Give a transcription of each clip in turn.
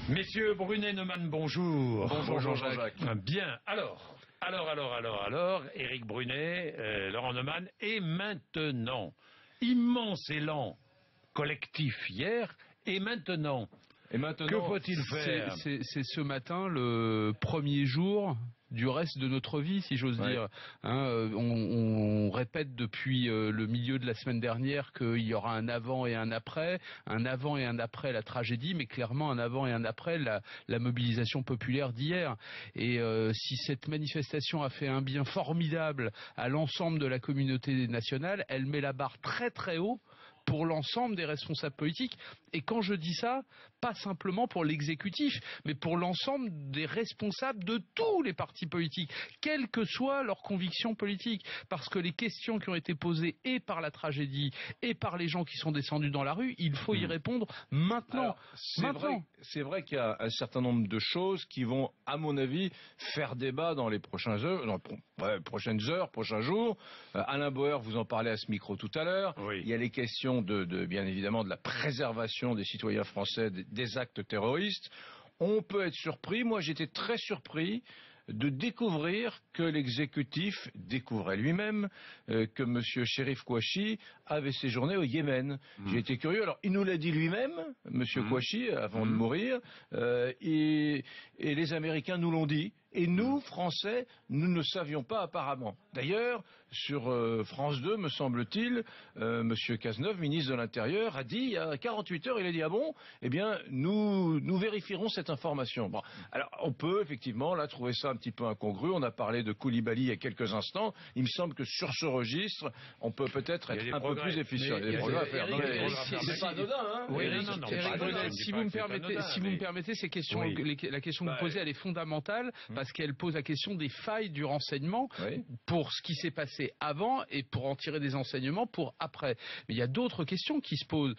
Messieurs Brunet, Neumann, bonjour. Bonjour Jean-Jacques. Bien, alors, Éric Brunet, Laurent Neumann, et maintenant, immense élan collectif hier, et maintenant, que faut-il faire? C'est ce matin le premier jour du reste de notre vie, si j'ose dire. On répète depuis le milieu de la semaine dernière qu'il y aura un avant et un après la tragédie, mais clairement un avant et un après la mobilisation populaire d'hier. Et si cette manifestation a fait un bien formidable à l'ensemble de la communauté nationale, elle met la barre très très haut pour l'ensemble des responsables politiques. Et quand je dis ça, pas simplement pour l'exécutif, mais pour l'ensemble des responsables de tous les partis politiques, quelles que soient leurs convictions politiques. Parce que les questions qui ont été posées et par la tragédie et par les gens qui sont descendus dans la rue, il faut y répondre maintenant. C'est vrai qu'il y a un certain nombre de choses qui vont, à mon avis, faire débat dans les prochaines heures, prochains jours. Alain Bauer, vous en parlez à ce micro tout à l'heure. Oui. Il y a les questions bien évidemment de la préservation des citoyens français des actes terroristes. On peut être surpris. Moi, j'étais très surpris de découvrir que l'exécutif découvrait lui-même que M. Chérif Kouachi avait séjourné au Yémen. J'ai été curieux. Alors, il nous l'a dit lui-même, M. Kouachi, avant de mourir, et les Américains nous l'ont dit. Et nous, Français, nous ne savions pas apparemment. D'ailleurs, sur France 2, me semble-t-il, M. Cazeneuve, ministre de l'Intérieur, a dit, il y a 48 heures, il a dit, ah bon, eh bien, nous vérifierons cette information. Bon, alors, on peut effectivement, là, trouver ça un petit peu incongru. On a parlé de Koulibaly il y a quelques instants. Il me semble que sur ce registre, on peut peut-être être un peu plus efficient. Il y a des progrès à faire. C'est pas anodin, hein. Si vous me permettez, la question que vous posez, elle est fondamentale, parce qu'elle pose la question des failles du renseignement pour ce qui s'est passé avant et pour en tirer des enseignements pour après. Mais il y a d'autres questions qui se posent.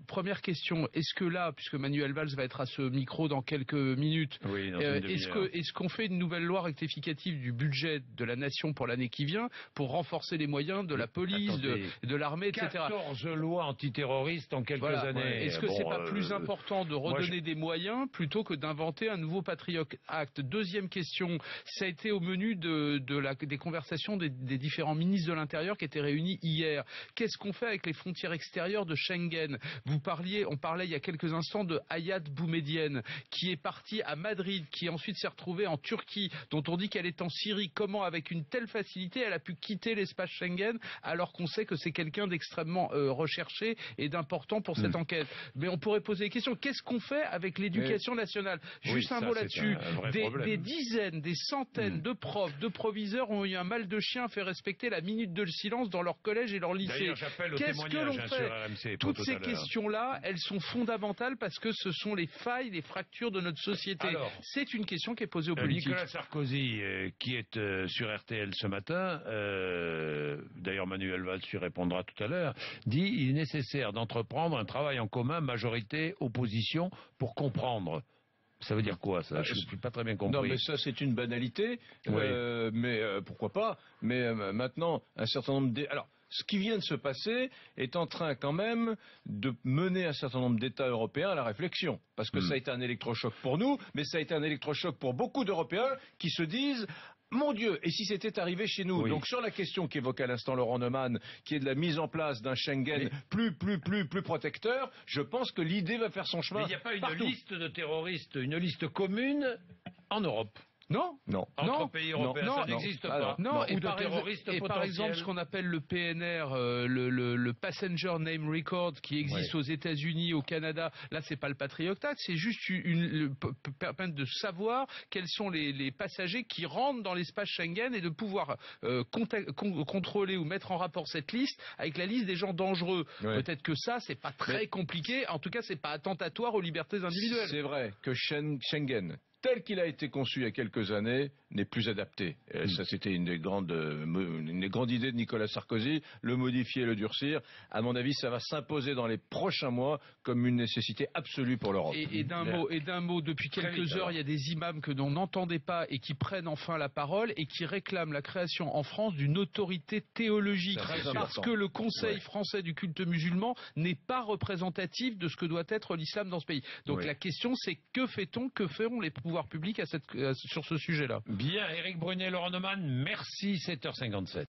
Première question, est-ce que là, puisque Manuel Valls va être à ce micro dans quelques minutes, est-ce qu'on fait une nouvelle loi rectificative du budget de la nation pour l'année qui vient pour renforcer les moyens de la police, de l'armée, etc. 14 lois antiterroristes en quelques années. Est-ce que c'est pas plus important de redonner des moyens plutôt que d'inventer un nouveau Patriot Act? Deuxième question, ça a été au menu des conversations des différents ministres de l'Intérieur qui étaient réunis hier. Qu'est-ce qu'on fait avec les frontières extérieures de Schengen? On parlait il y a quelques instants de Hayat Boumedienne, qui est partie à Madrid, qui ensuite s'est retrouvée en Turquie, dont on dit qu'elle est en Syrie. Comment, avec une telle facilité, elle a pu quitter l'espace Schengen, alors qu'on sait que c'est quelqu'un d'extrêmement recherché et d'important pour cette enquête? Mais on pourrait poser des questions. Qu'est-ce qu'on fait avec l'éducation nationale? Juste un mot là-dessus. Des dizaines, des centaines de profs, de proviseurs ont eu un mal de chien à faire respecter la minute de silence dans leur collège et leur lycée. Qu'est-ce que l'on fait? Toutes ces questions-là, elles sont fondamentales parce que ce sont les failles, les fractures de notre société. C'est une question qui est posée aux politiques. Nicolas Sarkozy, qui est sur RTL ce matin, d'ailleurs Manuel Valls lui répondra tout à l'heure, dit il est nécessaire d'entreprendre un travail en commun, majorité, opposition, pour comprendre. Ça veut dire quoi, ça? Je ne suis pas très bien compris. Non, mais ça, c'est une banalité. Mais pourquoi pas? Mais maintenant, un certain nombre Alors, ce qui vient de se passer est en train quand même de mener un certain nombre d'États européens à la réflexion. Parce que ça a été un électrochoc pour nous, mais ça a été un électrochoc pour beaucoup d'Européens qui se disent... Mon Dieu, et si c'était arrivé chez nous? Donc sur la question qu'évoquait à l'instant Laurent Neumann, qui est de la mise en place d'un Schengen plus protecteur, je pense que l'idée va faire son chemin. Mais il n'y a pas une liste de terroristes, une liste commune en Europe? Non. Entre pays européens, ça n'existe pas. Non. Ou de terroristes potentiels. Par exemple, ce qu'on appelle le PNR, le Passenger Name Record, qui existe aux États-Unis, au Canada. Là, c'est pas le Patriot Act, c'est juste permettre de savoir quels sont les passagers qui rentrent dans l'espace Schengen et de pouvoir contrôler ou mettre en rapport cette liste avec la liste des gens dangereux. Peut-être que ça, c'est pas très compliqué. En tout cas, c'est pas attentatoire aux libertés individuelles. C'est vrai que Schengen tel qu'il a été conçu il y a quelques années, n'est plus adapté. Ça, c'était une des grandes idées de Nicolas Sarkozy, le modifier, le durcir. À mon avis, ça va s'imposer dans les prochains mois comme une nécessité absolue pour l'Europe. Et d'un mot, depuis quelques heures, il y a des imams que l'on n'entendait pas et qui prennent enfin la parole et qui réclament la création en France d'une autorité théologique. Parce que le Conseil français du culte musulman n'est pas représentatif de ce que doit être l'islam dans ce pays. Donc la question, c'est que fait-on, que feront les pouvoirs publics sur ce sujet-là? Bien, Éric Brunet, Laurent Neumann, merci, 7h57.